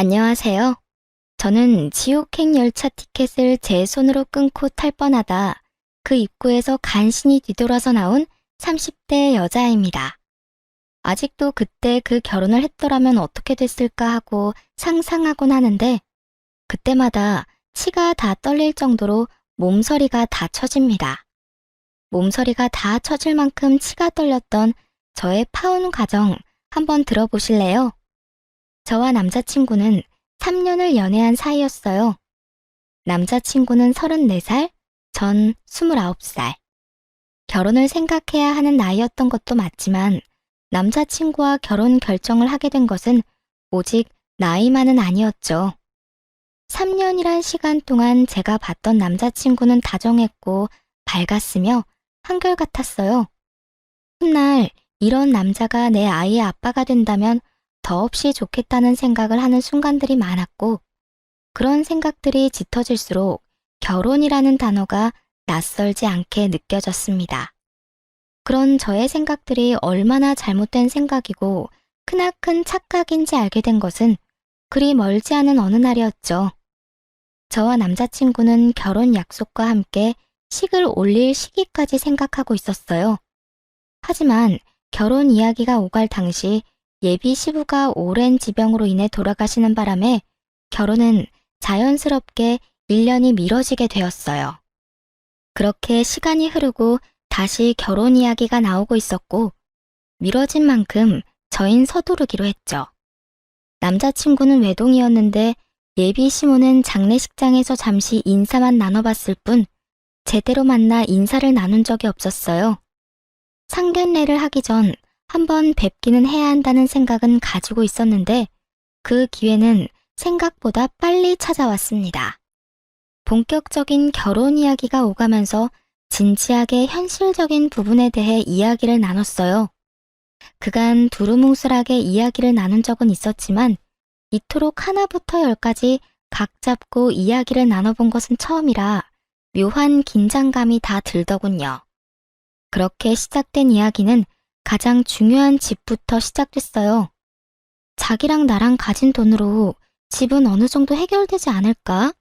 안녕하세요. 저는 지옥행 열차 티켓을 제 손으로 끊고 탈 뻔하다 그 입구에서 간신히 뒤돌아서 나온 30대 여자입니다. 아직도 그때 그 결혼을 했더라면 어떻게 됐을까 하고 상상하곤 하는데 그때마다 치가 다 떨릴 정도로 몸서리가 다 처집니다. 몸서리가 다 처질 만큼 치가 떨렸던 저의 파혼 과정 한번 들어보실래요? 저와 남자친구는 3년을 연애한 사이였어요. 남자친구는 34살, 전 29살. 결혼을 생각해야 하는 나이였던 것도 맞지만 남자친구와 결혼 결정을 하게 된 것은 오직 나이만은 아니었죠. 3년이란 시간 동안 제가 봤던 남자친구는 다정했고 밝았으며 한결같았어요. 훗날 이런 남자가 내 아이의 아빠가 된다면 더없이 좋겠다는 생각을 하는 순간들이 많았고 그런 생각들이 짙어질수록 결혼이라는 단어가 낯설지 않게 느껴졌습니다. 그런 저의 생각들이 얼마나 잘못된 생각이고 크나큰 착각인지 알게 된 것은 그리 멀지 않은 어느 날이었죠. 저와 남자친구는 결혼 약속과 함께 식을 올릴 시기까지 생각하고 있었어요. 하지만 결혼 이야기가 오갈 당시 예비 시부가 오랜 지병으로 인해 돌아가시는 바람에 결혼은 자연스럽게 1년이 미뤄지게 되었어요. 그렇게 시간이 흐르고 다시 결혼 이야기가 나오고 있었고 미뤄진 만큼 저흰 서두르기로 했죠. 남자친구는 외동이었는데 예비 시모는 장례식장에서 잠시 인사만 나눠봤을 뿐 제대로 만나 인사를 나눈 적이 없었어요. 상견례를 하기 전 한번 뵙기는 해야 한다는 생각은 가지고 있었는데 그 기회는 생각보다 빨리 찾아왔습니다. 본격적인 결혼 이야기가 오가면서 진지하게 현실적인 부분에 대해 이야기를 나눴어요. 그간 두루뭉술하게 이야기를 나눈 적은 있었지만 이토록 하나부터 열까지 각 잡고 이야기를 나눠본 것은 처음이라 묘한 긴장감이 다 들더군요. 그렇게 시작된 이야기는 가장 중요한 집부터 시작됐어요. 자기랑 나랑 가진 돈으로 집은 어느 정도 해결되지 않을까?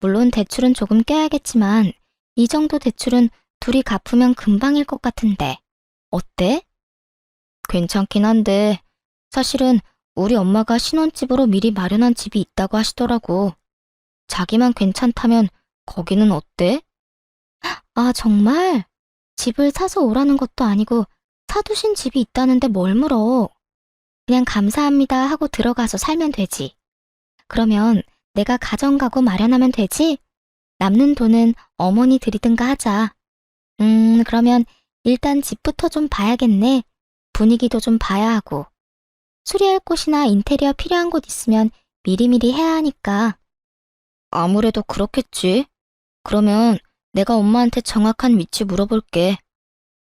물론 대출은 조금 껴야겠지만 이 정도 대출은 둘이 갚으면 금방일 것 같은데 어때? 괜찮긴 한데 사실은 우리 엄마가 신혼집으로 미리 마련한 집이 있다고 하시더라고. 자기만 괜찮다면 거기는 어때? 아, 정말? 집을 사서 오라는 것도 아니고 사두신 집이 있다는데 뭘 물어. 그냥 감사합니다 하고 들어가서 살면 되지. 그러면 내가 가정가구 마련하면 되지? 남는 돈은 어머니 드리든가 하자. 그러면 일단 집부터 좀 봐야겠네. 분위기도 좀 봐야 하고. 수리할 곳이나 인테리어 필요한 곳 있으면 미리미리 해야 하니까. 아무래도 그렇겠지. 그러면 내가 엄마한테 정확한 위치 물어볼게.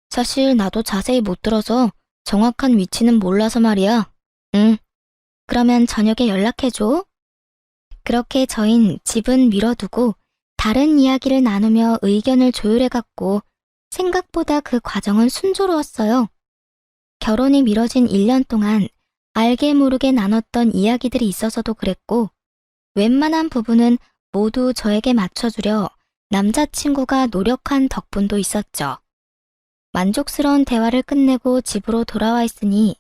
사실 나도 자세히 못 들어서 정확한 위치는 몰라서 말이야. 응. 그러면 저녁에 연락해줘. 그렇게 저흰 집은 미뤄두고 다른 이야기를 나누며 의견을 조율해갔고 생각보다 그 과정은 순조로웠어요. 결혼이 미뤄진 1년 동안 알게 모르게 나눴던 이야기들이 있어서도 그랬고 웬만한 부분은 모두 저에게 맞춰주려 남자친구가 노력한 덕분도 있었죠. 만족스러운 대화를 끝내고 집으로 돌아와 있으니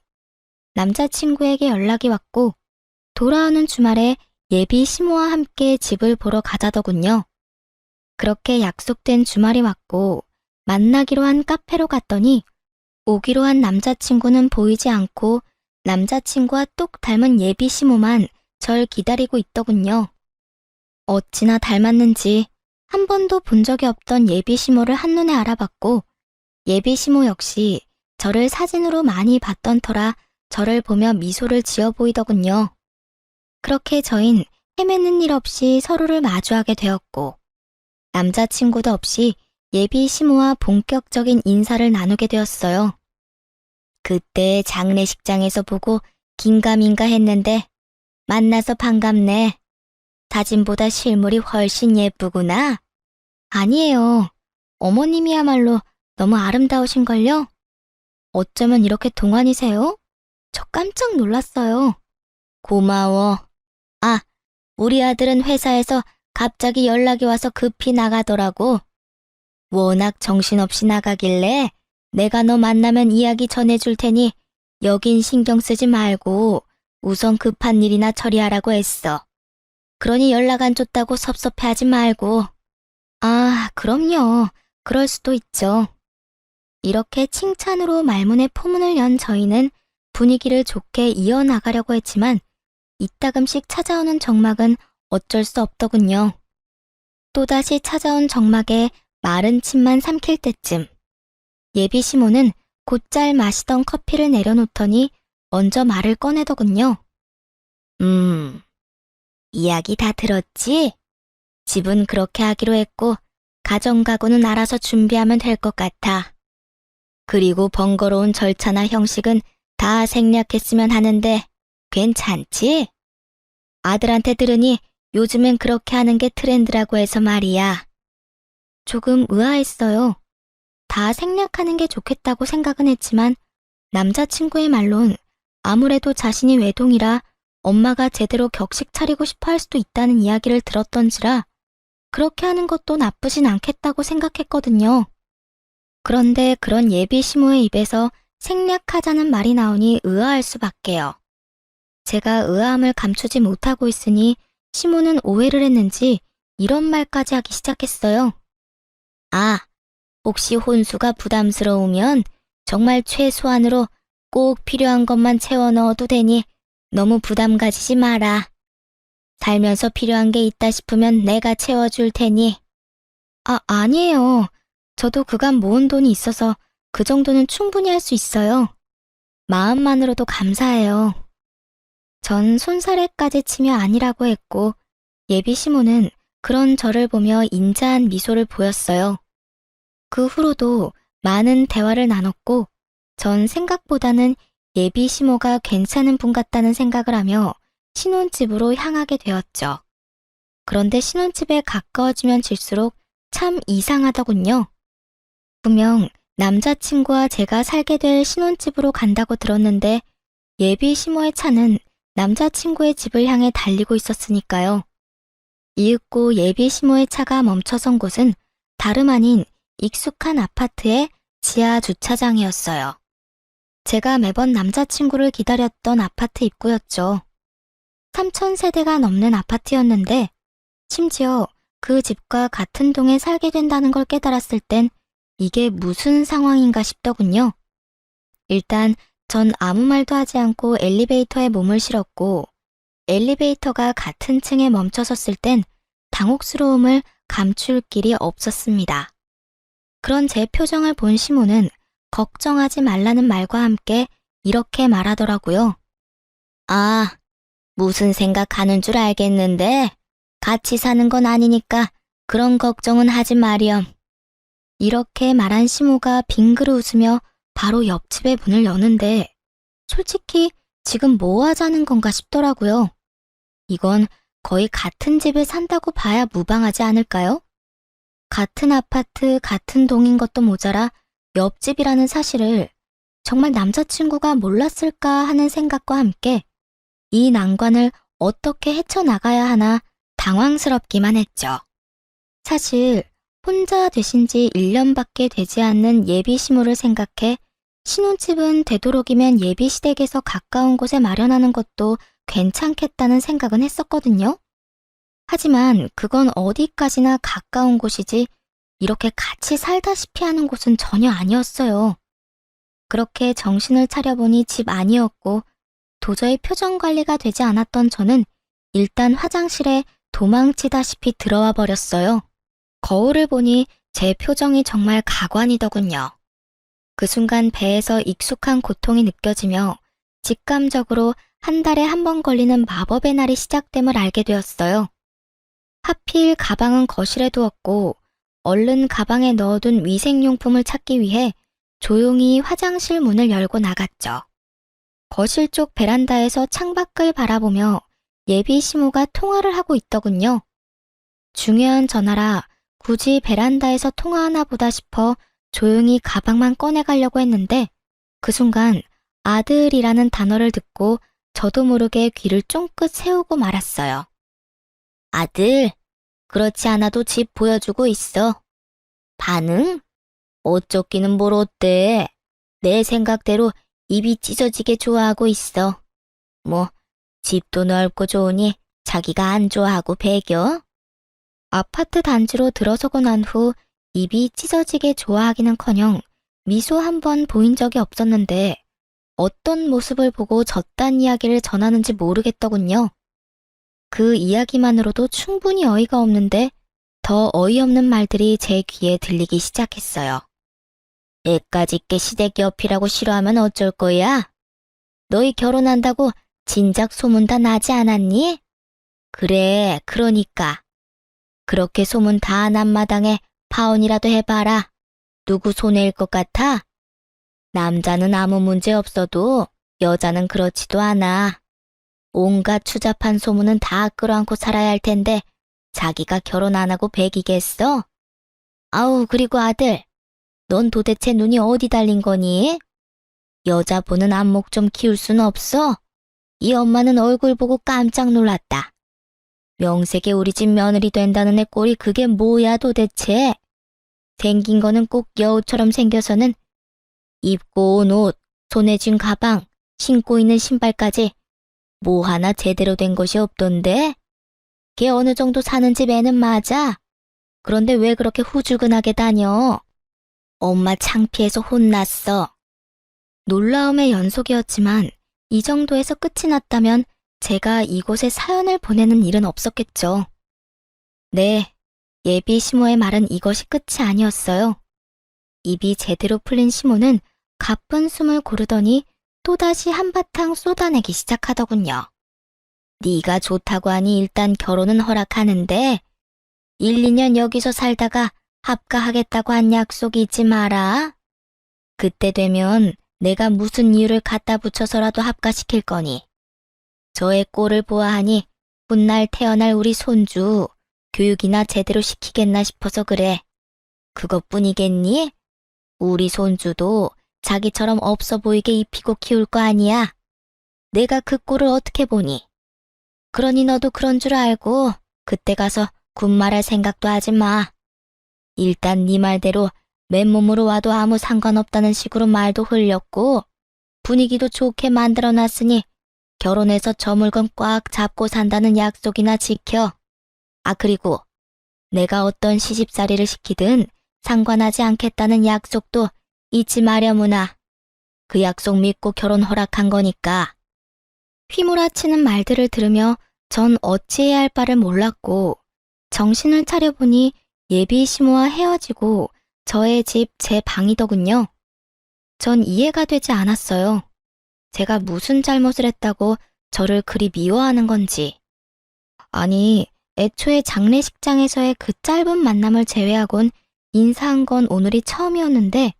남자친구에게 연락이 왔고 돌아오는 주말에 예비 시모와 함께 집을 보러 가자더군요. 그렇게 약속된 주말이 왔고 만나기로 한 카페로 갔더니 오기로 한 남자친구는 보이지 않고 남자친구와 똑 닮은 예비 시모만 절 기다리고 있더군요. 어찌나 닮았는지 한 번도 본 적이 없던 예비 시모를 한눈에 알아봤고 예비 시모 역시 저를 사진으로 많이 봤던 터라 저를 보며 미소를 지어 보이더군요. 그렇게 저흰 헤매는 일 없이 서로를 마주하게 되었고 남자친구도 없이 예비 시모와 본격적인 인사를 나누게 되었어요. 그때 장례식장에서 보고 긴가민가 했는데 만나서 반갑네. 사진보다 실물이 훨씬 예쁘구나. 아니에요. 어머님이야말로 너무 아름다우신걸요? 어쩌면 이렇게 동안이세요? 저 깜짝 놀랐어요. 고마워. 아, 우리 아들은 회사에서 갑자기 연락이 와서 급히 나가더라고. 워낙 정신없이 나가길래 내가 너 만나면 이야기 전해줄 테니 여긴 신경 쓰지 말고 우선 급한 일이나 처리하라고 했어. 그러니 연락 안 줬다고 섭섭해하지 말고. 아, 그럼요. 그럴 수도 있죠. 이렇게 칭찬으로 말문에 포문을 연 저희는 분위기를 좋게 이어나가려고 했지만 이따금씩 찾아오는 정막은 어쩔 수 없더군요. 또다시 찾아온 정막에 마른 침만 삼킬 때쯤 예비 시모는 곧잘 마시던 커피를 내려놓더니 먼저 말을 꺼내더군요. 이야기 다 들었지? 집은 그렇게 하기로 했고 가정가구는 알아서 준비하면 될 것 같아. 그리고 번거로운 절차나 형식은 다 생략했으면 하는데 괜찮지? 아들한테 들으니 요즘엔 그렇게 하는 게 트렌드라고 해서 말이야. 조금 의아했어요. 다 생략하는 게 좋겠다고 생각은 했지만 남자친구의 말론 아무래도 자신이 외동이라 엄마가 제대로 격식 차리고 싶어 할 수도 있다는 이야기를 들었던지라 그렇게 하는 것도 나쁘진 않겠다고 생각했거든요. 그런데 그런 예비 시모의 입에서 생략하자는 말이 나오니 의아할 수밖에요. 제가 의아함을 감추지 못하고 있으니 시모는 오해를 했는지 이런 말까지 하기 시작했어요. 아, 혹시 혼수가 부담스러우면 정말 최소한으로 꼭 필요한 것만 채워 넣어도 되니 너무 부담 가지지 마라. 살면서 필요한 게 있다 싶으면 내가 채워줄 테니. 아, 아니에요. 저도 그간 모은 돈이 있어서 그 정도는 충분히 할 수 있어요. 마음만으로도 감사해요. 전 손사래까지 치며 아니라고 했고 예비 시모는 그런 저를 보며 인자한 미소를 보였어요. 그 후로도 많은 대화를 나눴고 전 생각보다는 예비 시모가 괜찮은 분 같다는 생각을 하며 신혼집으로 향하게 되었죠. 그런데 신혼집에 가까워지면 질수록 참 이상하더군요. 분명 남자친구와 제가 살게 될 신혼집으로 간다고 들었는데 예비 시모의 차는 남자친구의 집을 향해 달리고 있었으니까요. 이윽고 예비 시모의 차가 멈춰선 곳은 다름 아닌 익숙한 아파트의 지하 주차장이었어요. 제가 매번 남자친구를 기다렸던 아파트 입구였죠. 3,000세대가 넘는 아파트였는데 심지어 그 집과 같은 동에 살게 된다는 걸 깨달았을 땐 이게 무슨 상황인가 싶더군요. 일단 전 아무 말도 하지 않고 엘리베이터에 몸을 실었고 엘리베이터가 같은 층에 멈춰섰을 땐 당혹스러움을 감출 길이 없었습니다. 그런 제 표정을 본 시모는 걱정하지 말라는 말과 함께 이렇게 말하더라고요. 아, 무슨 생각하는 줄 알겠는데 같이 사는 건 아니니까 그런 걱정은 하지 마렴. 이렇게 말한 시모가 빙그르 웃으며 바로 옆집의 문을 여는데 솔직히 지금 뭐 하자는 건가 싶더라고요. 이건 거의 같은 집에 산다고 봐야 무방하지 않을까요? 같은 아파트, 같은 동인 것도 모자라 옆집이라는 사실을 정말 남자친구가 몰랐을까 하는 생각과 함께 이 난관을 어떻게 헤쳐나가야 하나 당황스럽기만 했죠. 사실 혼자 되신 지 1년밖에 되지 않는 예비 시모를 생각해 신혼집은 되도록이면 예비 시댁에서 가까운 곳에 마련하는 것도 괜찮겠다는 생각은 했었거든요. 하지만 그건 어디까지나 가까운 곳이지 이렇게 같이 살다시피 하는 곳은 전혀 아니었어요. 그렇게 정신을 차려보니 집 아니었고 도저히 표정 관리가 되지 않았던 저는 일단 화장실에 도망치다시피 들어와 버렸어요. 거울을 보니 제 표정이 정말 가관이더군요. 그 순간 배에서 익숙한 고통이 느껴지며 직감적으로 한 달에 한 번 걸리는 마법의 날이 시작됨을 알게 되었어요. 하필 가방은 거실에 두었고 얼른 가방에 넣어둔 위생용품을 찾기 위해 조용히 화장실 문을 열고 나갔죠. 거실 쪽 베란다에서 창밖을 바라보며 예비 시모가 통화를 하고 있더군요. 중요한 전화라 굳이 베란다에서 통화하나 보다 싶어 조용히 가방만 꺼내가려고 했는데 그 순간 아들이라는 단어를 듣고 저도 모르게 귀를 쫑긋 세우고 말았어요. 아들, 그렇지 않아도 집 보여주고 있어. 반응? 어쩌기는 뭘 어때? 내 생각대로 입이 찢어지게 좋아하고 있어. 뭐, 집도 넓고 좋으니 자기가 안 좋아하고 배겨? 아파트 단지로 들어서고 난 후 입이 찢어지게 좋아하기는커녕 미소 한 번 보인 적이 없었는데 어떤 모습을 보고 저딴 이야기를 전하는지 모르겠더군요. 그 이야기만으로도 충분히 어이가 없는데 더 어이없는 말들이 제 귀에 들리기 시작했어요. 애까지 게 시댁 옆이라고 싫어하면 어쩔 거야? 너희 결혼한다고 진작 소문 다 나지 않았니? 그래, 그러니까. 그렇게 소문 다 난 마당에 파혼이라도 해봐라. 누구 손해일 것 같아? 남자는 아무 문제 없어도 여자는 그렇지도 않아. 온갖 추잡한 소문은 다 끌어안고 살아야 할 텐데 자기가 결혼 안 하고 배기겠어? 아우, 그리고 아들, 넌 도대체 눈이 어디 달린 거니? 여자 보는 안목 좀 키울 순 없어? 이 엄마는 얼굴 보고 깜짝 놀랐다. 명색에 우리 집 며느리 된다는 애 꼴이 그게 뭐야 도대체? 생긴 거는 꼭 여우처럼 생겨서는 입고 온 옷, 손에 쥔 가방, 신고 있는 신발까지 뭐 하나 제대로 된 것이 없던데? 걔 어느 정도 사는 집 애는 맞아. 그런데 왜 그렇게 후줄근하게 다녀? 엄마 창피해서 혼났어. 놀라움의 연속이었지만 이 정도에서 끝이 났다면 제가 이곳에 사연을 보내는 일은 없었겠죠. 네, 예비 시모의 말은 이것이 끝이 아니었어요. 입이 제대로 풀린 시모는 가쁜 숨을 고르더니 또다시 한바탕 쏟아내기 시작하더군요. 네가 좋다고 하니 일단 결혼은 허락하는데 1, 2년 여기서 살다가 합가하겠다고 한 약속이 잊지 마라. 그때 되면 내가 무슨 이유를 갖다 붙여서라도 합가시킬 거니. 저의 꼴을 보아하니 훗날 태어날 우리 손주 교육이나 제대로 시키겠나 싶어서 그래. 그것뿐이겠니? 우리 손주도 자기처럼 없어 보이게 입히고 키울 거 아니야. 내가 그 꼴을 어떻게 보니? 그러니 너도 그런 줄 알고 그때 가서 군말할 생각도 하지 마. 일단 네 말대로 맨몸으로 와도 아무 상관없다는 식으로 말도 흘렸고 분위기도 좋게 만들어놨으니 결혼해서 저 물건 꽉 잡고 산다는 약속이나 지켜. 아, 그리고 내가 어떤 시집살이를 시키든 상관하지 않겠다는 약속도 잊지 마려무나. 그 약속 믿고 결혼 허락한 거니까. 휘몰아치는 말들을 들으며 전 어찌해야 할 바를 몰랐고 정신을 차려보니 예비 시모와 헤어지고 저의 집 제 방이더군요. 전 이해가 되지 않았어요. 제가 무슨 잘못을 했다고 저를 그리 미워하는 건지. 아니, 애초에 장례식장에서의 그 짧은 만남을 제외하곤 인사한 건 오늘이 처음이었는데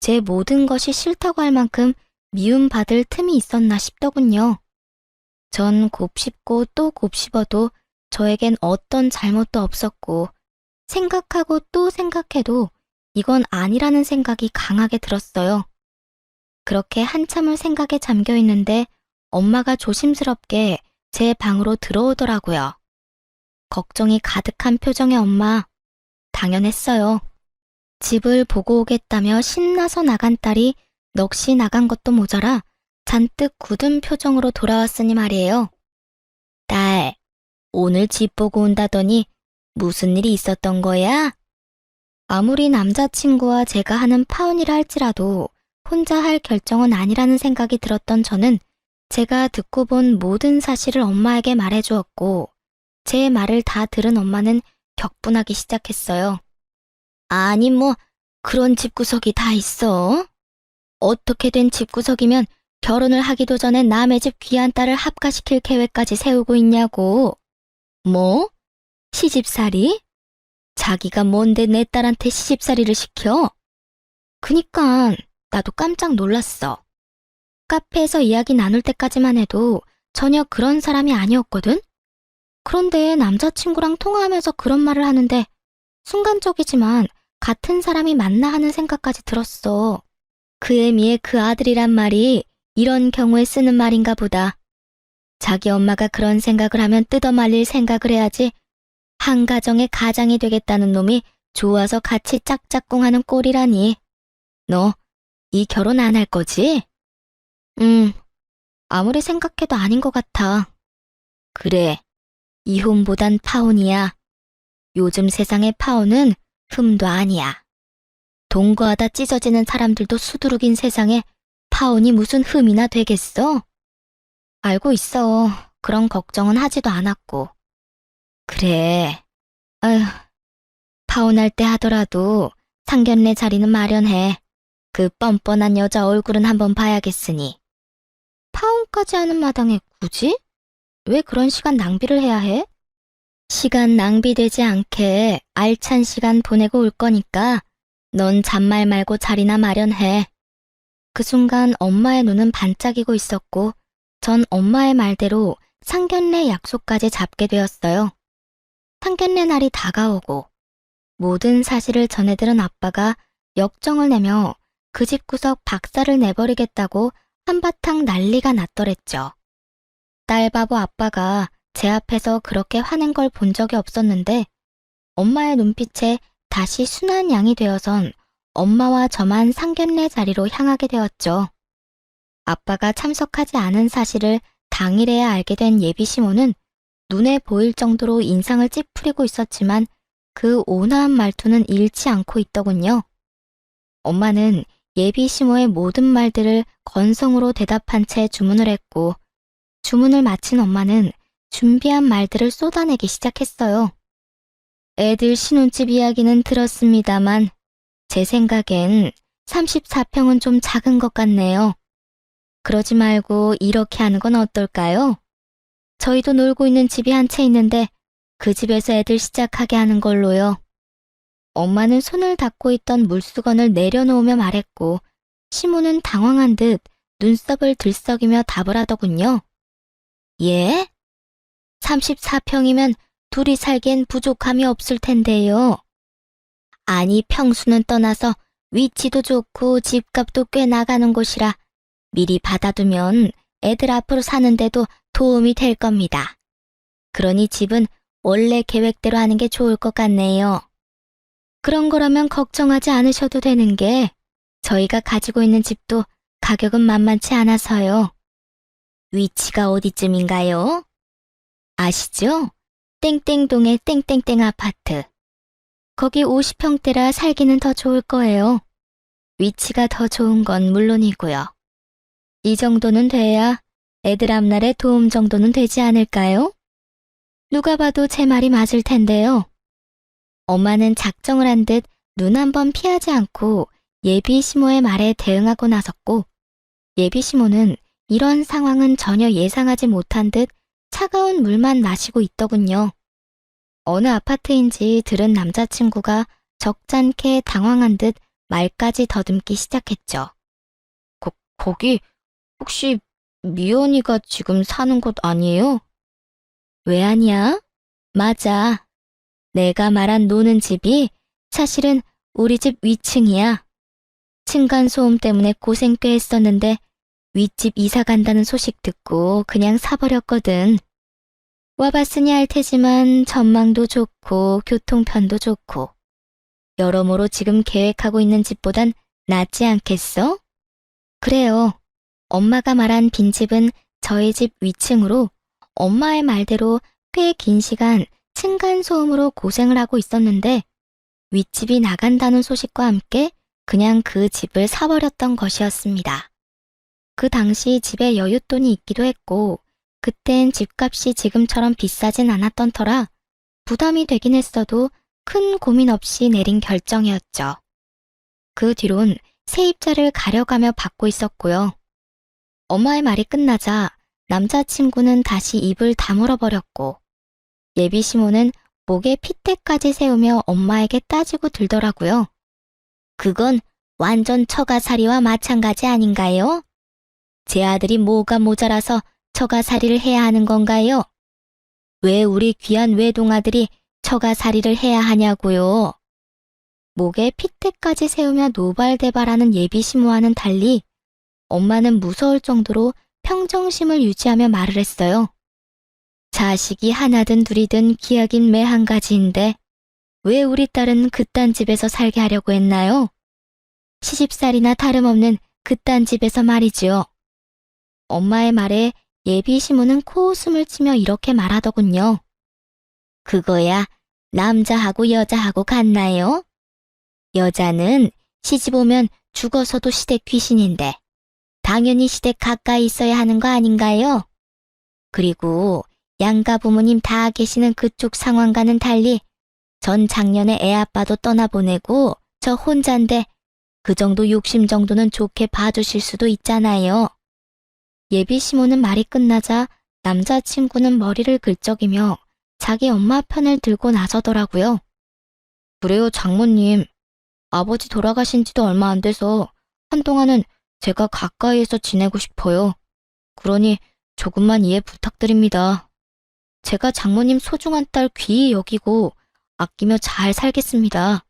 제 모든 것이 싫다고 할 만큼 미움받을 틈이 있었나 싶더군요. 전 곱씹고 또 곱씹어도 저에겐 어떤 잘못도 없었고 생각하고 또 생각해도 이건 아니라는 생각이 강하게 들었어요. 그렇게 한참을 생각에 잠겨 있는데 엄마가 조심스럽게 제 방으로 들어오더라고요. 걱정이 가득한 표정의 엄마. 당연했어요. 집을 보고 오겠다며 신나서 나간 딸이 넋이 나간 것도 모자라 잔뜩 굳은 표정으로 돌아왔으니 말이에요. 딸, 오늘 집 보고 온다더니 무슨 일이 있었던 거야? 아무리 남자친구와 제가 하는 파혼이라 할지라도 혼자 할 결정은 아니라는 생각이 들었던 저는 제가 듣고 본 모든 사실을 엄마에게 말해주었고 제 말을 다 들은 엄마는 격분하기 시작했어요. 아니 뭐 그런 집구석이 다 있어? 어떻게 된 집구석이면 결혼을 하기도 전에 남의 집 귀한 딸을 합가시킬 계획까지 세우고 있냐고. 뭐? 시집살이? 자기가 뭔데 내 딸한테 시집살이를 시켜? 그니까 나도 깜짝 놀랐어. 카페에서 이야기 나눌 때까지만 해도 전혀 그런 사람이 아니었거든? 그런데 남자친구랑 통화하면서 그런 말을 하는데 순간적이지만 같은 사람이 맞나 하는 생각까지 들었어. 그 애미의 그 아들이란 말이 이런 경우에 쓰는 말인가 보다. 자기 엄마가 그런 생각을 하면 뜯어말릴 생각을 해야지. 한 가정의 가장이 되겠다는 놈이 좋아서 같이 짝짝꿍하는 꼴이라니. 너 이 결혼 안 할 거지? 아무리 생각해도 아닌 것 같아. 그래, 이혼보단 파혼이야. 요즘 세상의 파혼은 흠도 아니야. 동거하다 찢어지는 사람들도 수두룩인 세상에 파혼이 무슨 흠이나 되겠어? 알고 있어. 그런 걱정은 하지도 않았고. 그래. 아휴, 파혼할 때 하더라도 상견례 자리는 마련해. 그 뻔뻔한 여자 얼굴은 한번 봐야겠으니. 파혼까지 하는 마당에 굳이? 왜 그런 시간 낭비를 해야 해? 시간 낭비되지 않게 알찬 시간 보내고 올 거니까 넌 잔말 말고 자리나 마련해. 그 순간 엄마의 눈은 반짝이고 있었고 전 엄마의 말대로 상견례 약속까지 잡게 되었어요. 상견례 날이 다가오고 모든 사실을 전해들은 아빠가 역정을 내며 그 집구석 박살을 내버리겠다고 한바탕 난리가 났더랬죠. 딸바보 아빠가 제 앞에서 그렇게 화낸 걸 본 적이 없었는데 엄마의 눈빛에 다시 순한 양이 되어선 엄마와 저만 상견례 자리로 향하게 되었죠. 아빠가 참석하지 않은 사실을 당일에야 알게 된 예비 시모는 눈에 보일 정도로 인상을 찌푸리고 있었지만 그 온화한 말투는 잃지 않고 있더군요. 엄마는 예비 시모의 모든 말들을 건성으로 대답한 채 주문을 했고 주문을 마친 엄마는 준비한 말들을 쏟아내기 시작했어요. 애들 신혼집 이야기는 들었습니다만 제 생각엔 34평은 좀 작은 것 같네요. 그러지 말고 이렇게 하는 건 어떨까요? 저희도 놀고 있는 집이 한 채 있는데 그 집에서 애들 시작하게 하는 걸로요. 엄마는 손을 닦고 있던 물수건을 내려놓으며 말했고 시모는 당황한 듯 눈썹을 들썩이며 답을 하더군요. 예? 34평이면 둘이 살기엔 부족함이 없을 텐데요. 아니 평수는 떠나서 위치도 좋고 집값도 꽤 나가는 곳이라 미리 받아두면 애들 앞으로 사는데도 도움이 될 겁니다. 그러니 집은 원래 계획대로 하는 게 좋을 것 같네요. 그런 거라면 걱정하지 않으셔도 되는 게 저희가 가지고 있는 집도 가격은 만만치 않아서요. 위치가 어디쯤인가요? 아시죠? 땡땡동의 땡땡땡 아파트. 거기 50평대라 살기는 더 좋을 거예요. 위치가 더 좋은 건 물론이고요. 이 정도는 돼야 애들 앞날에 도움 정도는 되지 않을까요? 누가 봐도 제 말이 맞을 텐데요. 엄마는 작정을 한 듯 눈 한 번 피하지 않고 예비 시모의 말에 대응하고 나섰고 예비 시모는 이런 상황은 전혀 예상하지 못한 듯 차가운 물만 마시고 있더군요. 어느 아파트인지 들은 남자친구가 적잖게 당황한 듯 말까지 더듬기 시작했죠. 거기 혹시 미연이가 지금 사는 곳 아니에요? 왜 아니야? 맞아. 내가 말한 노는 집이 사실은 우리 집 위층이야. 층간소음 때문에 고생 꽤 했었는데 윗집 이사 간다는 소식 듣고 그냥 사버렸거든. 와봤으니 알 테지만 전망도 좋고 교통편도 좋고 여러모로 지금 계획하고 있는 집보단 낫지 않겠어? 그래요. 엄마가 말한 빈집은 저희 집 위층으로 엄마의 말대로 꽤 긴 시간 층간소음으로 고생을 하고 있었는데 윗집이 나간다는 소식과 함께 그냥 그 집을 사버렸던 것이었습니다. 그 당시 집에 여윳돈이 있기도 했고 그땐 집값이 지금처럼 비싸진 않았던 터라 부담이 되긴 했어도 큰 고민 없이 내린 결정이었죠. 그 뒤론 세입자를 가려가며 받고 있었고요. 엄마의 말이 끝나자 남자친구는 다시 입을 다물어 버렸고 예비 시모는 목에 핏대까지 세우며 엄마에게 따지고 들더라고요. 그건 완전 처가살이와 마찬가지 아닌가요? 제 아들이 뭐가 모자라서 처가살이를 해야 하는 건가요? 왜 우리 귀한 외동아들이 처가살이를 해야 하냐고요? 목에 핏대까지 세우며 노발대발하는 예비 시모와는 달리 엄마는 무서울 정도로 평정심을 유지하며 말을 했어요. 자식이 하나든 둘이든 기약인 매 한 가지인데 왜 우리 딸은 그딴 집에서 살게 하려고 했나요? 시집살이나 다름없는 그딴 집에서 말이지요. 엄마의 말에 예비 시모는 코웃음을 치며 이렇게 말하더군요. 그거야 남자하고 여자하고 같나요? 여자는 시집 오면 죽어서도 시댁 귀신인데 당연히 시댁 가까이 있어야 하는 거 아닌가요? 그리고 양가 부모님 다 계시는 그쪽 상황과는 달리 전 작년에 애 아빠도 떠나보내고 저 혼잔데 그 정도 욕심 정도는 좋게 봐주실 수도 있잖아요. 예비 시모는 말이 끝나자 남자친구는 머리를 긁적이며 자기 엄마 편을 들고 나서더라고요. 그래요, 장모님. 아버지 돌아가신 지도 얼마 안 돼서 한동안은 제가 가까이에서 지내고 싶어요. 그러니 조금만 이해 부탁드립니다. 제가 장모님 소중한 딸 귀히 여기고 아끼며 잘 살겠습니다.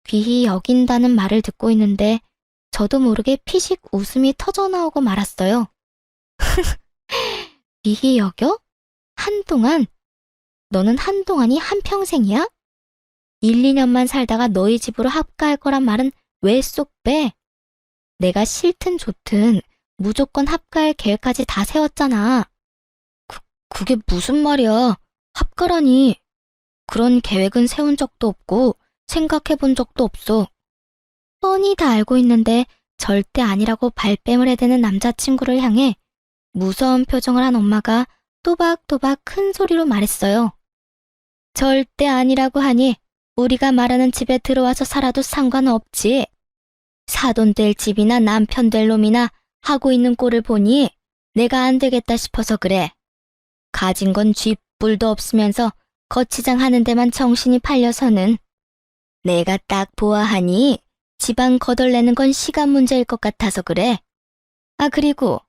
귀히 여긴다는 말을 듣고 있는데 저도 모르게 피식 웃음이 터져나오고 말았어요. 귀히 여겨? 한동안? 너는 한동안이 한평생이야? 1, 2년만 살다가 너희 집으로 합가할 거란 말은 왜 쏙 빼? 내가 싫든 좋든 무조건 합가할 계획까지 다 세웠잖아. 그게 무슨 말이야? 합가라니. 그런 계획은 세운 적도 없고 생각해 본 적도 없어. 뻔히 다 알고 있는데 절대 아니라고 발뺌을 해대는 남자친구를 향해 무서운 표정을 한 엄마가 또박또박 큰 소리로 말했어요. 절대 아니라고 하니 우리가 말하는 집에 들어와서 살아도 상관없지. 사돈 될 집이나 남편 될 놈이나 하고 있는 꼴을 보니 내가 안 되겠다 싶어서 그래. 가진 건 쥐뿔도 없으면서 거치장 하는 데만 정신이 팔려서는 내가 딱 보아하니 집안 거덜내는 건 시간 문제일 것 같아서 그래. 아, 그리고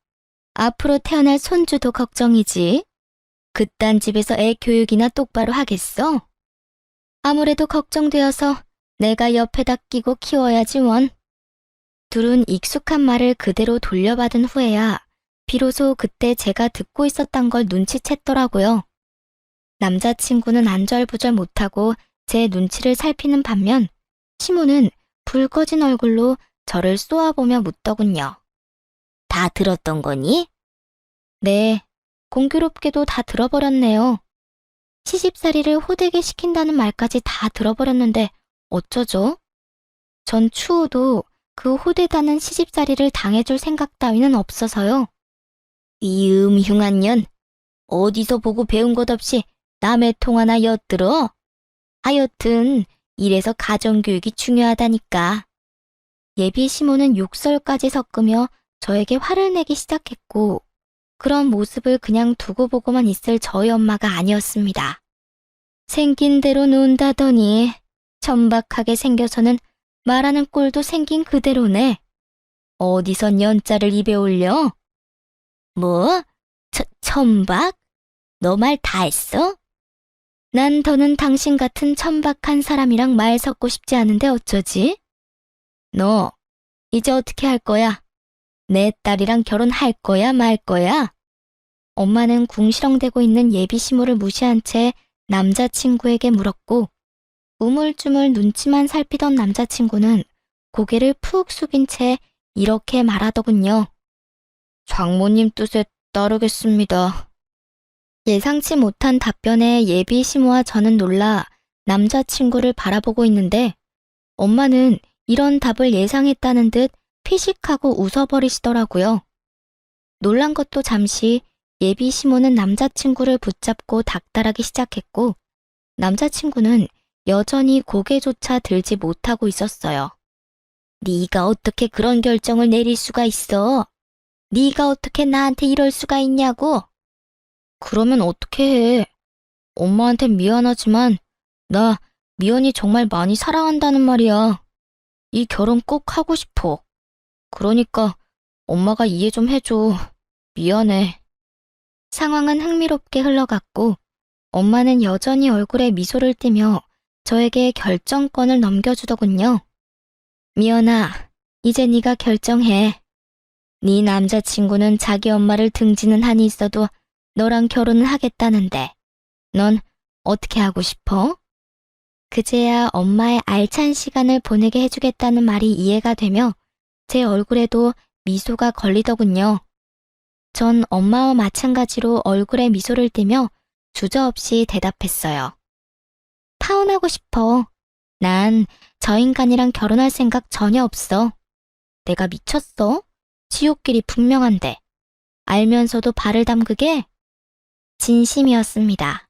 앞으로 태어날 손주도 걱정이지. 그딴 집에서 애 교육이나 똑바로 하겠어? 아무래도 걱정되어서 내가 옆에다 끼고 키워야지 원. 둘은 익숙한 말을 그대로 돌려받은 후에야 비로소 그때 제가 듣고 있었단 걸 눈치챘더라고요. 남자친구는 안절부절 못하고 제 눈치를 살피는 반면 시모는 붉어진 얼굴로 저를 쏘아보며 묻더군요. 다 들었던 거니? 네, 공교롭게도 다 들어버렸네요. 시집살이를 호되게 시킨다는 말까지 다 들어버렸는데 어쩌죠? 전 추후도 그 호되다는 시집살이를 당해줄 생각 따위는 없어서요. 이 흉한 년, 어디서 보고 배운 것 없이 남의 통 하나 엿들어? 하여튼 이래서 가정교육이 중요하다니까. 예비 시모는 욕설까지 섞으며 저에게 화를 내기 시작했고 그런 모습을 그냥 두고 보고만 있을 저희 엄마가 아니었습니다. 생긴 대로 논다더니 천박하게 생겨서는 말하는 꼴도 생긴 그대로네. 어디서 년자를 입에 올려? 뭐? 천박? 너 말 다 했어? 난 더는 당신 같은 천박한 사람이랑 말 섞고 싶지 않은데 어쩌지? 너 이제 어떻게 할 거야? 내 딸이랑 결혼할 거야 말 거야? 엄마는 궁시렁대고 있는 예비 시모를 무시한 채 남자친구에게 물었고 우물쭈물 눈치만 살피던 남자친구는 고개를 푹 숙인 채 이렇게 말하더군요. 장모님 뜻에 따르겠습니다. 예상치 못한 답변에 예비 시모와 저는 놀라 남자친구를 바라보고 있는데 엄마는 이런 답을 예상했다는 듯 피식하고 웃어버리시더라고요. 놀란 것도 잠시 예비 시모는 남자친구를 붙잡고 닥달하기 시작했고 남자친구는 여전히 고개조차 들지 못하고 있었어요. 네가 어떻게 그런 결정을 내릴 수가 있어? 네가 어떻게 나한테 이럴 수가 있냐고? 그러면 어떻게 해? 엄마한텐 미안하지만 나 미연이 정말 많이 사랑한다는 말이야. 이 결혼 꼭 하고 싶어. 그러니까 엄마가 이해 좀 해줘. 미안해. 상황은 흥미롭게 흘러갔고 엄마는 여전히 얼굴에 미소를 띠며 저에게 결정권을 넘겨주더군요. 미연아, 이제 네가 결정해. 네 남자친구는 자기 엄마를 등지는 한이 있어도 너랑 결혼을 하겠다는데 넌 어떻게 하고 싶어? 그제야 엄마의 알찬 시간을 보내게 해주겠다는 말이 이해가 되며 제 얼굴에도 미소가 걸리더군요. 전 엄마와 마찬가지로 얼굴에 미소를 띠며 주저없이 대답했어요. 파혼하고 싶어. 난 저 인간이랑 결혼할 생각 전혀 없어. 내가 미쳤어? 지옥길이 분명한데. 알면서도 발을 담그게? 진심이었습니다.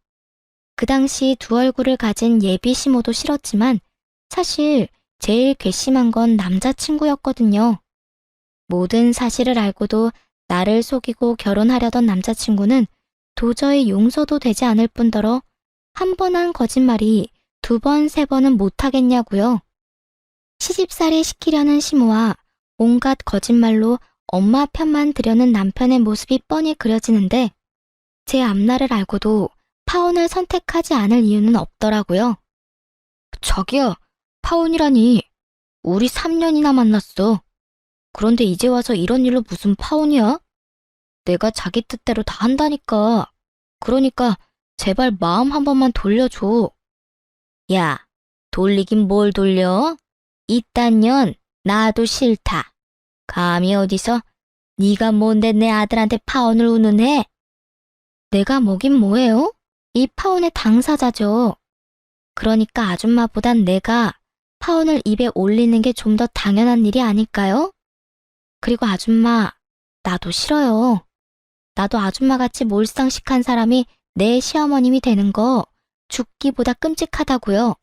그 당시 두 얼굴을 가진 예비 시모도 싫었지만 사실 제일 괘씸한 건 남자친구였거든요. 모든 사실을 알고도 나를 속이고 결혼하려던 남자친구는 도저히 용서도 되지 않을 뿐더러 한 번 한 거짓말이 두 번, 세 번은 못하겠냐고요. 시집살이 시키려는 시모와 온갖 거짓말로 엄마 편만 들여는 남편의 모습이 뻔히 그려지는데 제 앞날을 알고도 파혼을 선택하지 않을 이유는 없더라고요. 자기야, 파혼이라니. 우리 3년이나 만났어. 그런데 이제 와서 이런 일로 무슨 파혼이야? 내가 자기 뜻대로 다 한다니까. 그러니까 제발 마음 한 번만 돌려줘. 야, 돌리긴 뭘 돌려? 이딴 년 나도 싫다. 감히 어디서 네가 뭔데 내 아들한테 파혼을 운운해? 내가 뭐긴 뭐예요? 이 파혼의 당사자죠. 그러니까 아줌마보단 내가 파혼을 입에 올리는 게 좀 더 당연한 일이 아닐까요? 그리고 아줌마, 나도 싫어요. 나도 아줌마같이 몰상식한 사람이 내 시어머님이 되는 거 죽기보다 끔찍하다고요.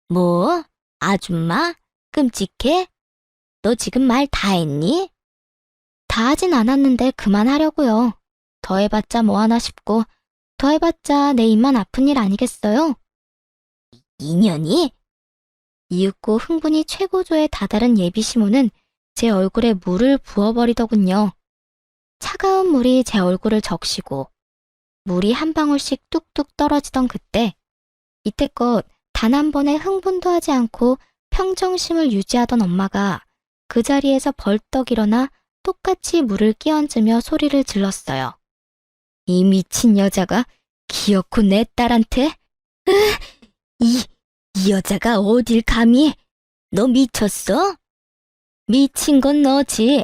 뭐? 아줌마? 끔찍해? 너 지금 말 다 했니? 다 하진 않았는데 그만하려고요. 더 해봤자 뭐하나 싶고 더 해봤자 내 입만 아픈 일 아니겠어요? 인연이? 이윽고 흥분이 최고조에 다다른 예비시모는 제 얼굴에 물을 부어버리더군요. 차가운 물이 제 얼굴을 적시고 물이 한 방울씩 뚝뚝 떨어지던 그때 이때껏 단 한 번의 흥분도 하지 않고 평정심을 유지하던 엄마가 그 자리에서 벌떡 일어나 똑같이 물을 끼얹으며 소리를 질렀어요. 이 미친 여자가 기어코 내 딸한테? 이 여자가 어딜 감히? 너 미쳤어? 미친 건 너지.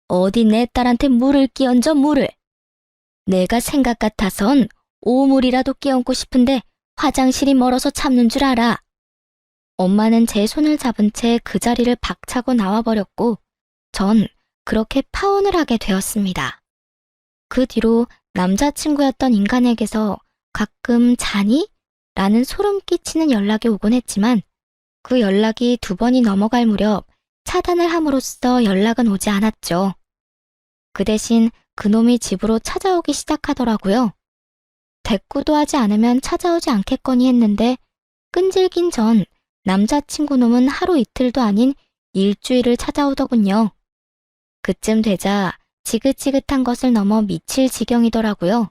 어디 내 딸한테 물을 끼얹어 물을. 내가 생각 같아선 오물이라도 끼얹고 싶은데 화장실이 멀어서 참는 줄 알아. 엄마는 제 손을 잡은 채 그 자리를 박차고 나와버렸고 전 그렇게 파혼을 하게 되었습니다. 그 뒤로 남자친구였던 인간에게서 가끔 자니? 라는 소름 끼치는 연락이 오곤 했지만 그 연락이 2번이 넘어갈 무렵 차단을 함으로써 연락은 오지 않았죠. 그 대신 그놈이 집으로 찾아오기 시작하더라고요. 대꾸도 하지 않으면 찾아오지 않겠거니 했는데 끈질긴 전 남자친구 놈은 하루 이틀도 아닌 일주일을 찾아오더군요. 그쯤 되자 지긋지긋한 것을 넘어 미칠 지경이더라고요.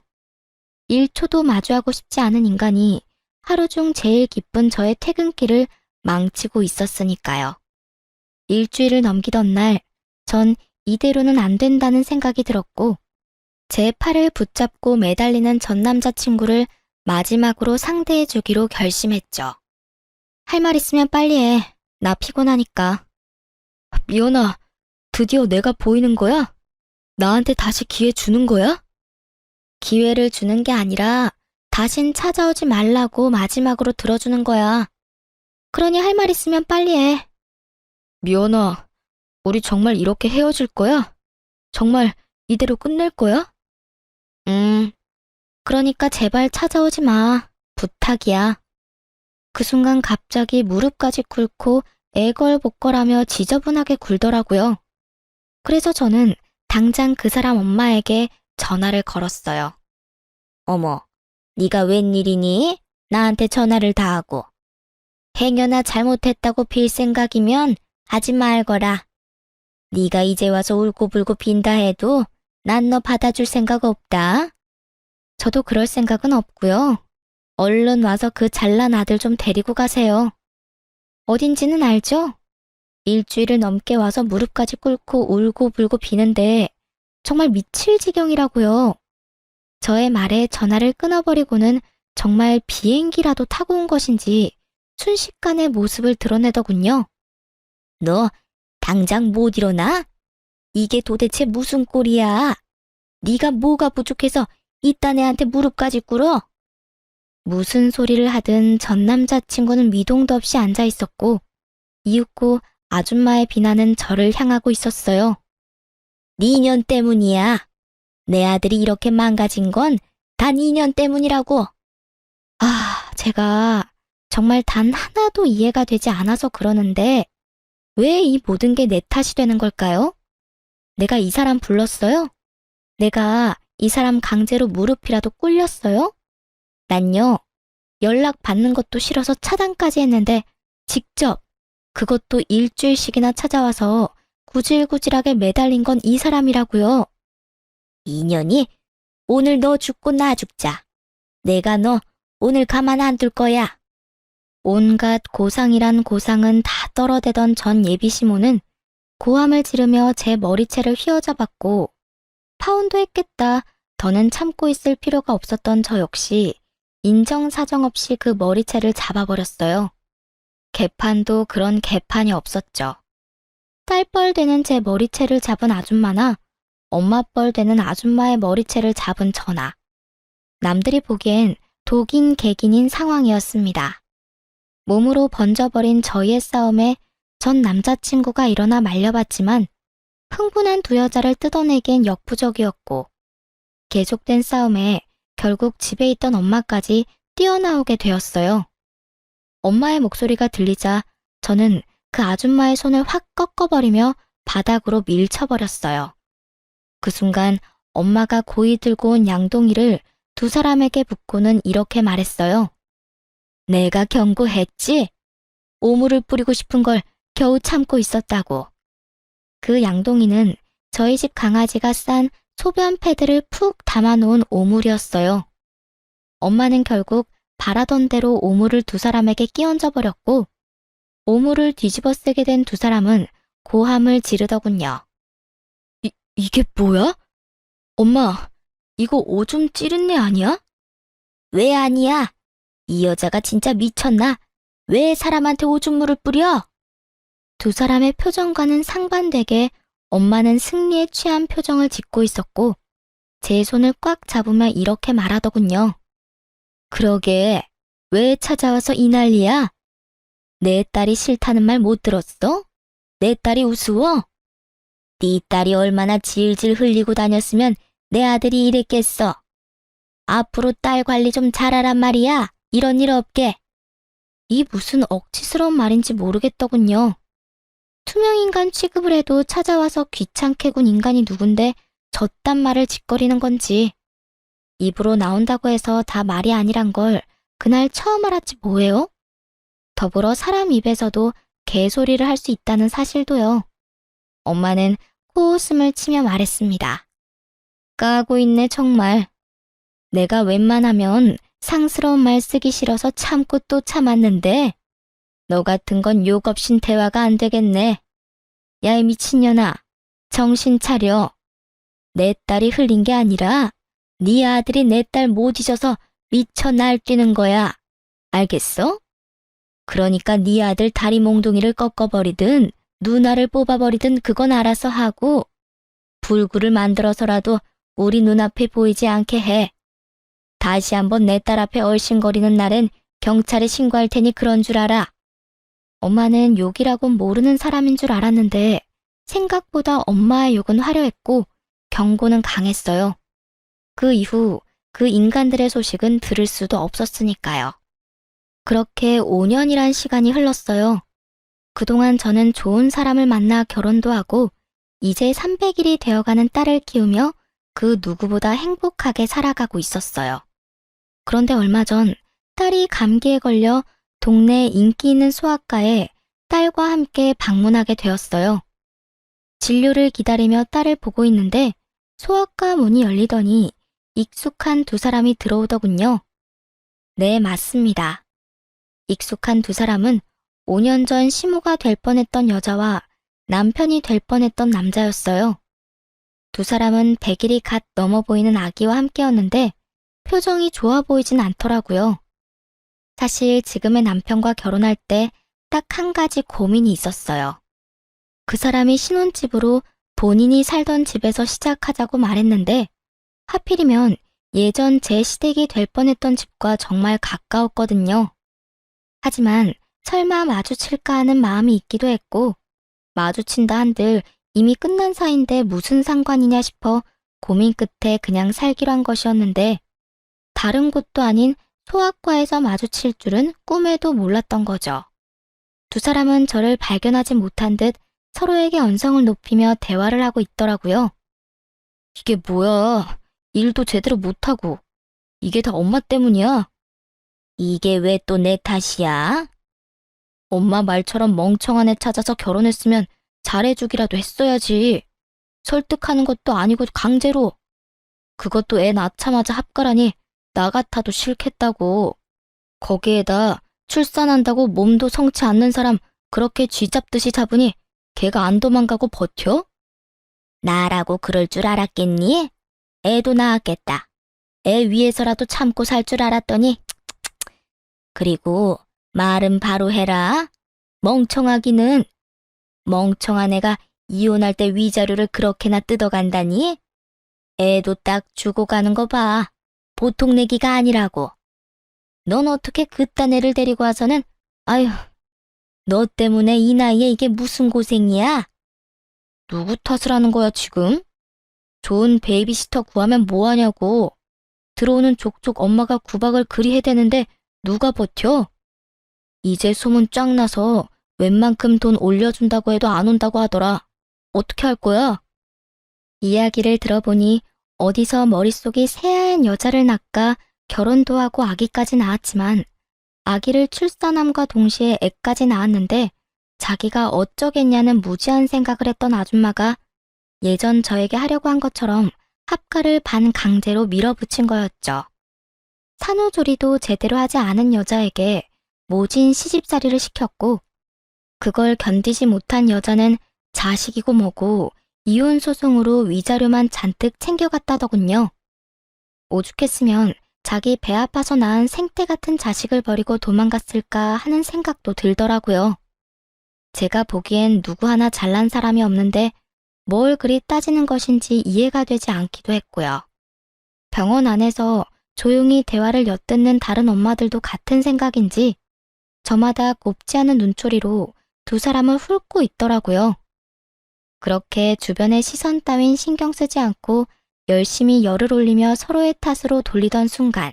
1초도 마주하고 싶지 않은 인간이 하루 중 제일 기쁜 저의 퇴근길을 망치고 있었으니까요. 일주일을 넘기던 날, 전 이대로는 안 된다는 생각이 들었고, 제 팔을 붙잡고 매달리는 전 남자친구를 마지막으로 상대해주기로 결심했죠. 할 말 있으면 빨리 해. 나 피곤하니까. 미연아, 드디어 내가 보이는 거야? 나한테 다시 기회 주는 거야? 기회를 주는 게 아니라 다신 찾아오지 말라고 마지막으로 들어주는 거야. 그러니 할 말 있으면 빨리 해. 미연아, 우리 정말 이렇게 헤어질 거야? 정말 이대로 끝낼 거야? 그러니까 제발 찾아오지 마. 부탁이야. 그 순간 갑자기 무릎까지 꿇고 애걸복걸하며 지저분하게 굴더라고요. 그래서 저는 당장 그 사람 엄마에게 전화를 걸었어요. 어머, 네가 웬일이니? 나한테 전화를 다 하고. 행여나 잘못했다고 빌 생각이면 하지 말거라. 네가 이제 와서 울고불고 빈다 해도 난 너 받아줄 생각 없다. 저도 그럴 생각은 없고요. 얼른 와서 그 잘난 아들 좀 데리고 가세요. 어딘지는 알죠? 일주일을 넘게 와서 무릎까지 꿇고 울고불고 비는데 정말 미칠 지경이라고요. 저의 말에 전화를 끊어버리고는 정말 비행기라도 타고 온 것인지 순식간에 모습을 드러내더군요. 너 당장 못 일어나? 이게 도대체 무슨 꼴이야? 네가 뭐가 부족해서 이딴 애한테 무릎까지 꿇어? 무슨 소리를 하든 전 남자친구는 미동도 없이 앉아 있었고 이윽고 아줌마의 비난은 저를 향하고 있었어요. 네 년 때문이야. 내 아들이 이렇게 망가진 건 다 네 년 때문이라고. 제가 정말 단 하나도 이해가 되지 않아서 그러는데 왜 이 모든 게 내 탓이 되는 걸까요? 내가 이 사람 불렀어요? 내가 이 사람 강제로 무릎이라도 꿇렸어요? 난요, 연락 받는 것도 싫어서 차단까지 했는데 직접 그것도 일주일씩이나 찾아와서 구질구질하게 매달린 건 이 사람이라고요. 인연이 오늘 너 죽고 나 죽자. 내가 너 오늘 가만 안 둘 거야. 온갖 고상이란 고상은 다 떨어대던 전 예비시모는 고함을 지르며 제 머리채를 휘어잡았고 파혼도 했겠다. 더는 참고 있을 필요가 없었던 저 역시 인정사정 없이 그 머리채를 잡아버렸어요. 개판도 그런 개판이 없었죠. 딸뻘 되는 제 머리채를 잡은 아줌마나 엄마뻘 되는 아줌마의 머리채를 잡은 저나 남들이 보기엔 독인 개긴인 상황이었습니다. 몸으로 번져버린 저희의 싸움에 전 남자친구가 일어나 말려봤지만 흥분한 두 여자를 뜯어내기엔 역부족이었고 계속된 싸움에 결국 집에 있던 엄마까지 뛰어나오게 되었어요. 엄마의 목소리가 들리자 저는 그 아줌마의 손을 확 꺾어버리며 바닥으로 밀쳐버렸어요. 그 순간 엄마가 고이 들고 온 양동이를 두 사람에게 붓고는 이렇게 말했어요. 내가 경고했지? 오물을 뿌리고 싶은 걸 겨우 참고 있었다고. 그 양동이는 저희 집 강아지가 싼 소변 패드를 푹 담아놓은 오물이었어요. 엄마는 결국 바라던 대로 오물을 두 사람에게 끼얹어 버렸고 오물을 뒤집어 쓰게 된 두 사람은 고함을 지르더군요. 이게 뭐야? 엄마, 이거 오줌 찌른 애 아니야? 왜 아니야? 이 여자가 진짜 미쳤나? 왜 사람한테 오줌물을 뿌려? 두 사람의 표정과는 상반되게 엄마는 승리에 취한 표정을 짓고 있었고 제 손을 꽉 잡으며 이렇게 말하더군요. 그러게, 왜 찾아와서 이 난리야? 내 딸이 싫다는 말 못 들었어? 내 딸이 우스워? 네 딸이 얼마나 질질 흘리고 다녔으면 내 아들이 이랬겠어. 앞으로 딸 관리 좀 잘하란 말이야. 이런 일 없게. 이 무슨 억지스러운 말인지 모르겠더군요. 투명인간 취급을 해도 찾아와서 귀찮게 군 인간이 누군데 저딴 말을 짓거리는 건지. 입으로 나온다고 해서 다 말이 아니란 걸 그날 처음 알았지 뭐예요? 더불어 사람 입에서도 개소리를 할 수 있다는 사실도요. 엄마는 코웃음을 치며 말했습니다. 까고 있네 정말. 내가 웬만하면 상스러운 말 쓰기 싫어서 참고 또 참았는데 너 같은 건 욕 없인 대화가 안 되겠네. 야, 이 미친년아, 정신 차려. 내 딸이 흘린 게 아니라 네 아들이 내 딸 못 잊어서 미쳐 날뛰는 거야. 알겠어? 그러니까 네 아들 다리 몽둥이를 꺾어버리든 누나를 뽑아버리든 그건 알아서 하고 불구를 만들어서라도 우리 눈앞에 보이지 않게 해. 다시 한번 내 딸 앞에 얼씬거리는 날엔 경찰에 신고할 테니 그런 줄 알아. 엄마는 욕이라곤 모르는 사람인 줄 알았는데 생각보다 엄마의 욕은 화려했고 경고는 강했어요. 그 이후 그 인간들의 소식은 들을 수도 없었으니까요. 그렇게 5년이란 시간이 흘렀어요. 그동안 저는 좋은 사람을 만나 결혼도 하고 이제 300일이 되어가는 딸을 키우며 그 누구보다 행복하게 살아가고 있었어요. 그런데 얼마 전 딸이 감기에 걸려 동네 인기 있는 소아과에 딸과 함께 방문하게 되었어요. 진료를 기다리며 딸을 보고 있는데 소아과 문이 열리더니 익숙한 두 사람이 들어오더군요. 네, 맞습니다. 익숙한 두 사람은 5년 전 시모가 될 뻔했던 여자와 남편이 될 뻔했던 남자였어요. 두 사람은 100일이 갓 넘어 보이는 아기와 함께였는데 표정이 좋아 보이진 않더라고요. 사실 지금의 남편과 결혼할 때 딱 한 가지 고민이 있었어요. 그 사람이 신혼집으로 본인이 살던 집에서 시작하자고 말했는데 하필이면 예전 제 시댁이 될 뻔했던 집과 정말 가까웠거든요. 하지만 설마 마주칠까 하는 마음이 있기도 했고 마주친다 한들 이미 끝난 사이인데 무슨 상관이냐 싶어 고민 끝에 그냥 살기로 한 것이었는데 다른 곳도 아닌 소아과에서 마주칠 줄은 꿈에도 몰랐던 거죠. 두 사람은 저를 발견하지 못한 듯 서로에게 언성을 높이며 대화를 하고 있더라고요. 이게 뭐야? 일도 제대로 못하고. 이게 다 엄마 때문이야. 이게 왜 또 내 탓이야? 엄마 말처럼 멍청한 애 찾아서 결혼했으면 잘해주기라도 했어야지. 설득하는 것도 아니고 강제로. 그것도 애 낳자마자 합가라니 나 같아도 싫겠다고. 거기에다 출산한다고 몸도 성치 않는 사람 그렇게 쥐잡듯이 잡으니 걔가 안 도망가고 버텨? 나라고 그럴 줄 알았겠니? 애도 낳았겠다. 애 위해서라도 참고 살 줄 알았더니 그리고 말은 바로 해라. 멍청하기는. 멍청한 애가 이혼할 때 위자료를 그렇게나 뜯어간다니? 애도 딱 주고 가는 거 봐. 보통 내기가 아니라고. 넌 어떻게 그딴 애를 데리고 와서는 아휴, 너 때문에 이 나이에 이게 무슨 고생이야? 누구 탓을 하는 거야 지금? 좋은 베이비시터 구하면 뭐하냐고. 들어오는 족족 엄마가 구박을 그리 해대는데 누가 버텨? 이제 소문 쫙 나서 웬만큼 돈 올려준다고 해도 안 온다고 하더라. 어떻게 할 거야? 이야기를 들어보니 어디서 머릿속이 새하얀 여자를 낳까 결혼도 하고 아기까지 낳았지만 아기를 출산함과 동시에 애까지 낳았는데 자기가 어쩌겠냐는 무지한 생각을 했던 아줌마가 예전 저에게 하려고 한 것처럼 합가를 반강제로 밀어붙인 거였죠. 산후조리도 제대로 하지 않은 여자에게 모진 시집살이를 시켰고 그걸 견디지 못한 여자는 자식이고 뭐고 이혼 소송으로 위자료만 잔뜩 챙겨갔다더군요. 오죽했으면 자기 배 아파서 낳은 생떼 같은 자식을 버리고 도망갔을까 하는 생각도 들더라고요. 제가 보기엔 누구 하나 잘난 사람이 없는데 뭘 그리 따지는 것인지 이해가 되지 않기도 했고요. 병원 안에서 조용히 대화를 엿듣는 다른 엄마들도 같은 생각인지 저마다 곱지 않은 눈초리로 두 사람을 훑고 있더라고요. 그렇게 주변의 시선 따윈 신경 쓰지 않고 열심히 열을 올리며 서로의 탓으로 돌리던 순간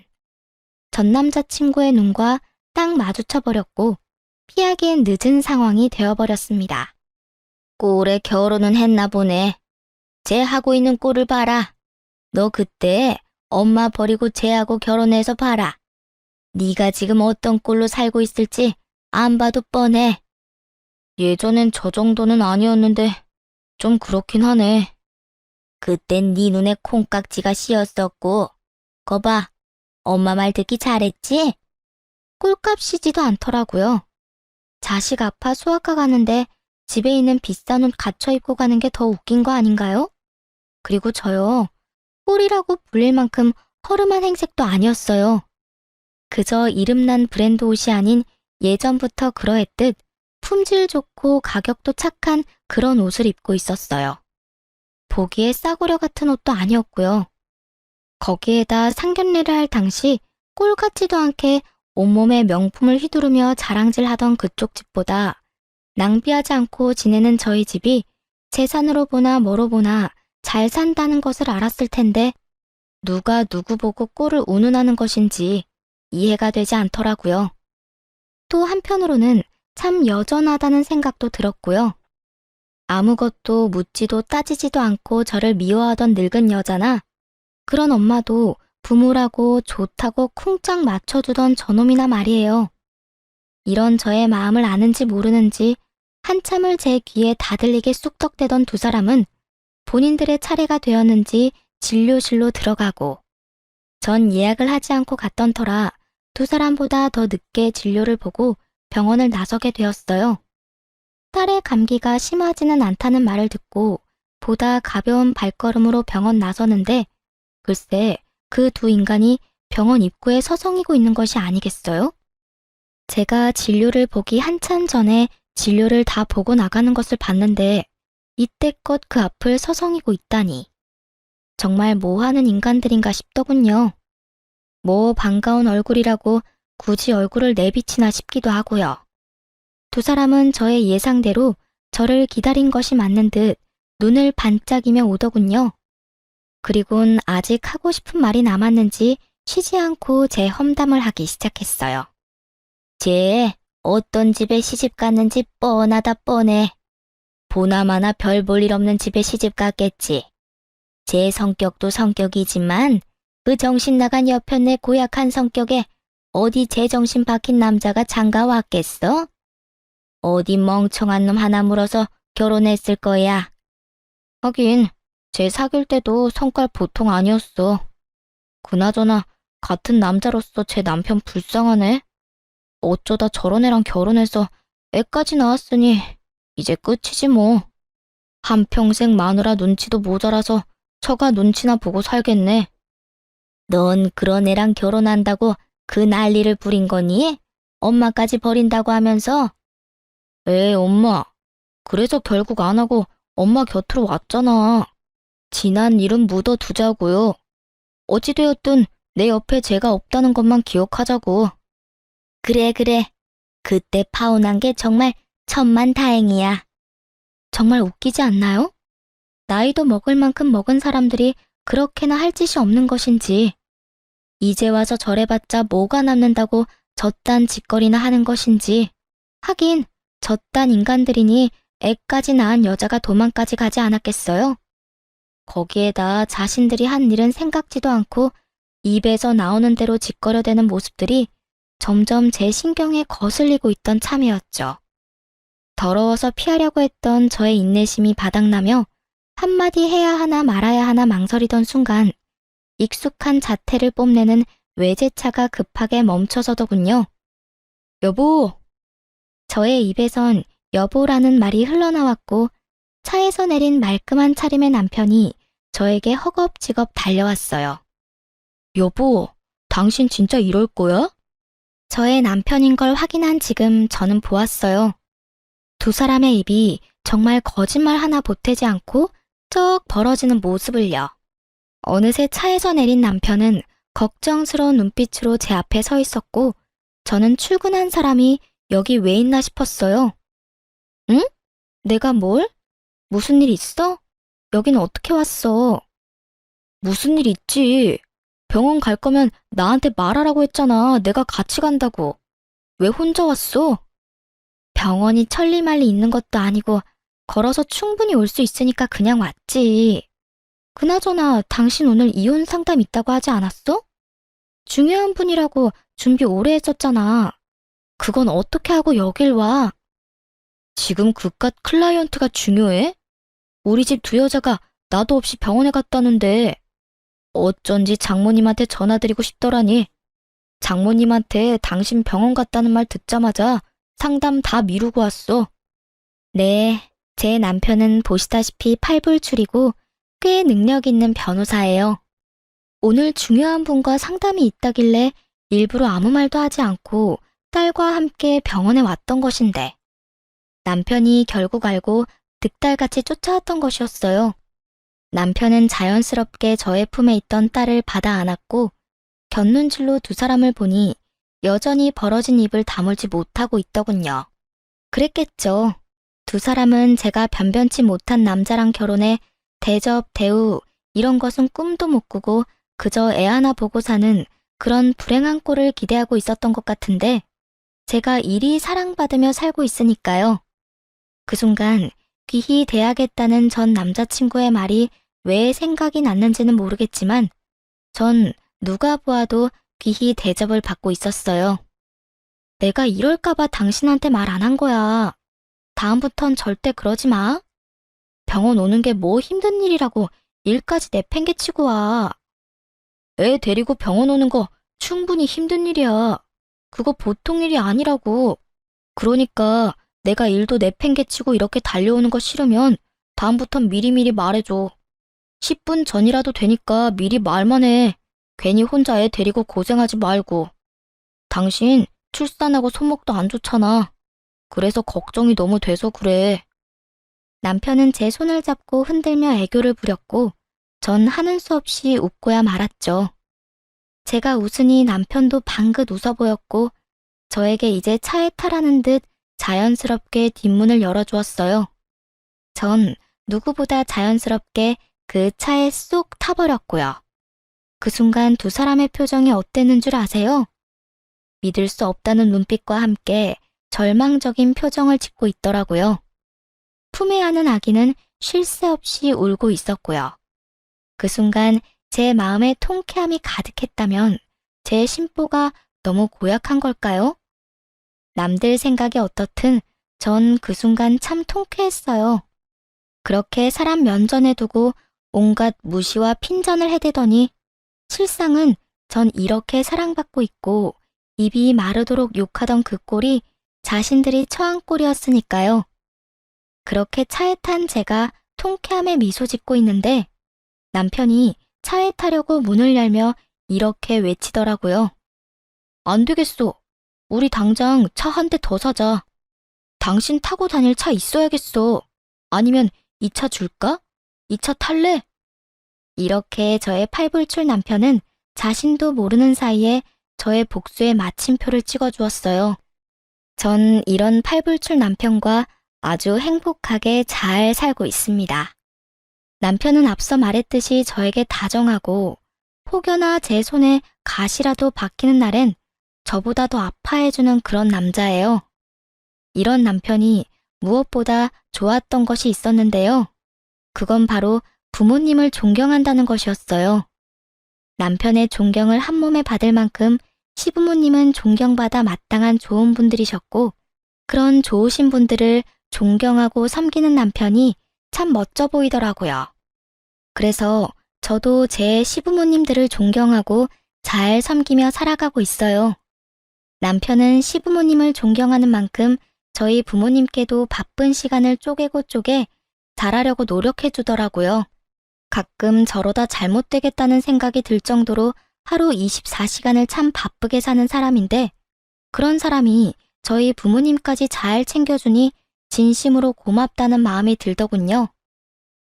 전 남자친구의 눈과 딱 마주쳐버렸고 피하기엔 늦은 상황이 되어버렸습니다. 꼴에 결혼은 했나 보네. 쟤 하고 있는 꼴을 봐라. 너 그때 엄마 버리고 쟤하고 결혼해서 봐라. 네가 지금 어떤 꼴로 살고 있을지 안 봐도 뻔해. 예전엔 저 정도는 아니었는데 좀 그렇긴 하네. 그땐 네 눈에 콩깍지가 씌었었고 거봐, 엄마 말 듣기 잘했지? 꼴값이지도 않더라고요. 자식 아파 수학과 가는데 집에 있는 비싼 옷 갖춰 입고 가는 게 더 웃긴 거 아닌가요? 그리고 저요, 꼴이라고 불릴 만큼 허름한 행색도 아니었어요. 그저 이름난 브랜드 옷이 아닌 예전부터 그러했듯 품질 좋고 가격도 착한 그런 옷을 입고 있었어요. 보기에 싸구려 같은 옷도 아니었고요. 거기에다 상견례를 할 당시 꼴 같지도 않게 온몸에 명품을 휘두르며 자랑질하던 그쪽 집보다 낭비하지 않고 지내는 저희 집이 재산으로 보나 뭐로 보나 잘 산다는 것을 알았을 텐데 누가 누구 보고 꼴을 운운하는 것인지 이해가 되지 않더라고요. 또 한편으로는 참 여전하다는 생각도 들었고요. 아무것도 묻지도 따지지도 않고 저를 미워하던 늙은 여자나 그런 엄마도 부모라고 좋다고 쿵짝 맞춰주던 저놈이나 말이에요. 이런 저의 마음을 아는지 모르는지 한참을 제 귀에 다들리게 쑥덕대던 두 사람은 본인들의 차례가 되었는지 진료실로 들어가고 전 예약을 하지 않고 갔던 터라 두 사람보다 더 늦게 진료를 보고 병원을 나서게 되었어요. 딸의 감기가 심하지는 않다는 말을 듣고 보다 가벼운 발걸음으로 병원 나서는데 글쎄 그 두 인간이 병원 입구에 서성이고 있는 것이 아니겠어요? 제가 진료를 보기 한참 전에 진료를 다 보고 나가는 것을 봤는데 이때껏 그 앞을 서성이고 있다니. 정말 뭐 하는 인간들인가 싶더군요. 뭐 반가운 얼굴이라고 굳이 얼굴을 내비치나 싶기도 하고요. 두 사람은 저의 예상대로 저를 기다린 것이 맞는 듯 눈을 반짝이며 오더군요. 그리곤 아직 하고 싶은 말이 남았는지 쉬지 않고 제 험담을 하기 시작했어요. 쟤 어떤 집에 시집 갔는지 뻔하다 뻔해. 보나마나 별 볼 일 없는 집에 시집 갔겠지. 제 성격도 성격이지만 그 정신 나간 여편네 고약한 성격에 어디 제정신 박힌 남자가 장가 왔겠어? 어디 멍청한 놈 하나 물어서 결혼했을 거야. 하긴 제 사귈 때도 성깔 보통 아니었어. 그나저나 같은 남자로서 제 남편 불쌍하네. 어쩌다 저런 애랑 결혼해서 애까지 낳았으니 이제 끝이지 뭐. 한평생 마누라 눈치도 모자라서 처가 눈치나 보고 살겠네. 넌 그런 애랑 결혼한다고 그 난리를 부린 거니? 엄마까지 버린다고 하면서? 에이 엄마, 그래서 결국 안 하고 엄마 곁으로 왔잖아. 지난 일은 묻어두자고요. 어찌되었든 내 옆에 제가 없다는 것만 기억하자고. 그래. 그때 파혼한 게 정말 천만다행이야. 정말 웃기지 않나요? 나이도 먹을 만큼 먹은 사람들이 그렇게나 할 짓이 없는 것인지, 이제 와서 저래봤자 뭐가 남는다고 저딴 짓거리나 하는 것인지, 하긴 저딴 인간들이니 애까지 낳은 여자가 도망까지 가지 않았겠어요? 거기에다 자신들이 한 일은 생각지도 않고 입에서 나오는 대로 짓거려대는 모습들이 점점 제 신경에 거슬리고 있던 참이었죠. 더러워서 피하려고 했던 저의 인내심이 바닥나며 한마디 해야 하나 말아야 하나 망설이던 순간 익숙한 자태를 뽐내는 외제차가 급하게 멈춰서더군요. 여보! 저의 입에선 여보라는 말이 흘러나왔고 차에서 내린 말끔한 차림의 남편이 저에게 허겁지겁 달려왔어요. 여보, 당신 진짜 이럴 거야? 저의 남편인 걸 확인한 지금 저는 보았어요. 두 사람의 입이 정말 거짓말 하나 보태지 않고 쩍 벌어지는 모습을요. 어느새 차에서 내린 남편은 걱정스러운 눈빛으로 제 앞에 서 있었고 저는 출근한 사람이 여기 왜 있나 싶었어요. 응? 내가 뭘? 무슨 일 있어? 여긴 어떻게 왔어? 무슨 일 있지? 병원 갈 거면 나한테 말하라고 했잖아. 내가 같이 간다고. 왜 혼자 왔어? 병원이 천리말리 있는 것도 아니고 걸어서 충분히 올 수 있으니까 그냥 왔지. 그나저나 당신 오늘 이혼 상담 있다고 하지 않았어? 중요한 분이라고 준비 오래 했었잖아. 그건 어떻게 하고 여길 와? 지금 그깟 클라이언트가 중요해? 우리 집 두 여자가 나도 없이 병원에 갔다는데 어쩐지 장모님한테 전화드리고 싶더라니. 장모님한테 당신 병원 갔다는 말 듣자마자 상담 다 미루고 왔어. 네, 제 남편은 보시다시피 팔불출이고 꽤 능력 있는 변호사예요. 오늘 중요한 분과 상담이 있다길래 일부러 아무 말도 하지 않고 딸과 함께 병원에 왔던 것인데 남편이 결국 알고 득달같이 쫓아왔던 것이었어요. 남편은 자연스럽게 저의 품에 있던 딸을 받아 안았고 곁눈질로 두 사람을 보니 여전히 벌어진 입을 다물지 못하고 있더군요. 그랬겠죠. 두 사람은 제가 변변치 못한 남자랑 결혼해 대접, 대우 이런 것은 꿈도 못 꾸고 그저 애 하나 보고 사는 그런 불행한 꼴을 기대하고 있었던 것 같은데 제가 이리 사랑받으며 살고 있으니까요. 그 순간 귀히 대하겠다는 전 남자친구의 말이 왜 생각이 났는지는 모르겠지만 전 누가 보아도 귀히 대접을 받고 있었어요. 내가 이럴까봐 당신한테 말 안 한 거야. 다음부턴 절대 그러지 마. 병원 오는 게 뭐 힘든 일이라고 일까지 내팽개치고 와. 애 데리고 병원 오는 거 충분히 힘든 일이야. 그거 보통 일이 아니라고. 그러니까 내가 일도 내팽개치고 이렇게 달려오는 거 싫으면 다음부턴 미리미리 말해줘. 10분 전이라도 되니까 미리 말만 해. 괜히 혼자 애 데리고 고생하지 말고. 당신 출산하고 손목도 안 좋잖아. 그래서 걱정이 너무 돼서 그래. 남편은 제 손을 잡고 흔들며 애교를 부렸고 전 하는 수 없이 웃고야 말았죠. 제가 웃으니 남편도 방긋 웃어 보였고 저에게 이제 차에 타라는 듯 자연스럽게 뒷문을 열어주었어요. 전 누구보다 자연스럽게 그 차에 쏙 타버렸고요. 그 순간 두 사람의 표정이 어땠는 줄 아세요? 믿을 수 없다는 눈빛과 함께 절망적인 표정을 짓고 있더라고요. 품에 안은 아기는 쉴 새 없이 울고 있었고요. 그 순간 제 마음에 통쾌함이 가득했다면 제 심보가 너무 고약한 걸까요? 남들 생각이 어떻든 전 그 순간 참 통쾌했어요. 그렇게 사람 면전에 두고 온갖 무시와 핀잔을 해대더니 실상은 전 이렇게 사랑받고 있고 입이 마르도록 욕하던 그 꼴이 자신들이 처한 꼴이었으니까요. 그렇게 차에 탄 제가 통쾌함에 미소 짓고 있는데 남편이 차에 타려고 문을 열며 이렇게 외치더라고요. 안 되겠어. 우리 당장 차 한 대 더 사자. 당신 타고 다닐 차 있어야겠어. 아니면 이 차 줄까? 이 차 탈래? 이렇게 저의 팔불출 남편은 자신도 모르는 사이에 저의 복수의 마침표를 찍어주었어요. 전 이런 팔불출 남편과 아주 행복하게 잘 살고 있습니다. 남편은 앞서 말했듯이 저에게 다정하고 혹여나 제 손에 가시라도 박히는 날엔 저보다 더 아파해주는 그런 남자예요. 이런 남편이 무엇보다 좋았던 것이 있었는데요. 그건 바로 부모님을 존경한다는 것이었어요. 남편의 존경을 한 몸에 받을 만큼 시부모님은 존경받아 마땅한 좋은 분들이셨고 그런 좋으신 분들을 존경하고 섬기는 남편이 참 멋져 보이더라고요. 그래서 저도 제 시부모님들을 존경하고 잘 섬기며 살아가고 있어요. 남편은 시부모님을 존경하는 만큼 저희 부모님께도 바쁜 시간을 쪼개고 쪼개 잘하려고 노력해 주더라고요. 가끔 저러다 잘못되겠다는 생각이 들 정도로 하루 24시간을 참 바쁘게 사는 사람인데 그런 사람이 저희 부모님까지 잘 챙겨주니 진심으로 고맙다는 마음이 들더군요.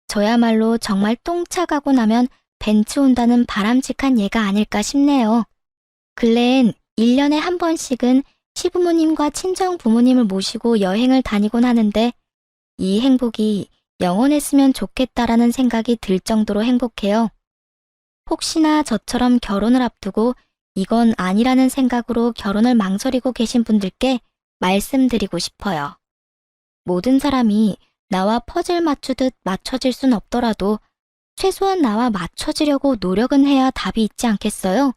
저야말로 정말 똥차 가고 나면 벤츠 온다는 바람직한 예가 아닐까 싶네요. 근래엔 1년에 한 번씩은 시부모님과 친정 부모님을 모시고 여행을 다니곤 하는데 이 행복이 영원했으면 좋겠다라는 생각이 들 정도로 행복해요. 혹시나 저처럼 결혼을 앞두고 이건 아니라는 생각으로 결혼을 망설이고 계신 분들께 말씀드리고 싶어요. 모든 사람이 나와 퍼즐 맞추듯 맞춰질 순 없더라도 최소한 나와 맞춰지려고 노력은 해야 답이 있지 않겠어요?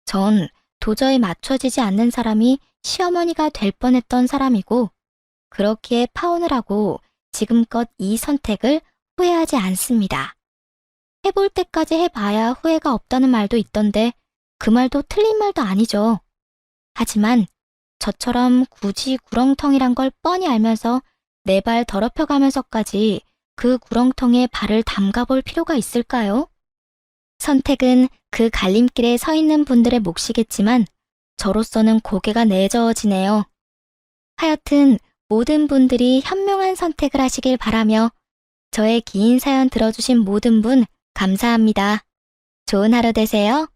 전 도저히 맞춰지지 않는 사람이 시어머니가 될 뻔했던 사람이고 그렇기에 파혼을 하고 지금껏 이 선택을 후회하지 않습니다. 해볼 때까지 해봐야 후회가 없다는 말도 있던데 그 말도 틀린 말도 아니죠. 하지만 저처럼 굳이 구렁텅이란 걸 뻔히 알면서 내 발 더럽혀가면서까지 그 구렁텅이에 발을 담가볼 필요가 있을까요? 선택은 그 갈림길에 서 있는 분들의 몫이겠지만 저로서는 고개가 내저어지네요. 하여튼 모든 분들이 현명한 선택을 하시길 바라며 저의 긴 사연 들어주신 모든 분 감사합니다. 좋은 하루 되세요.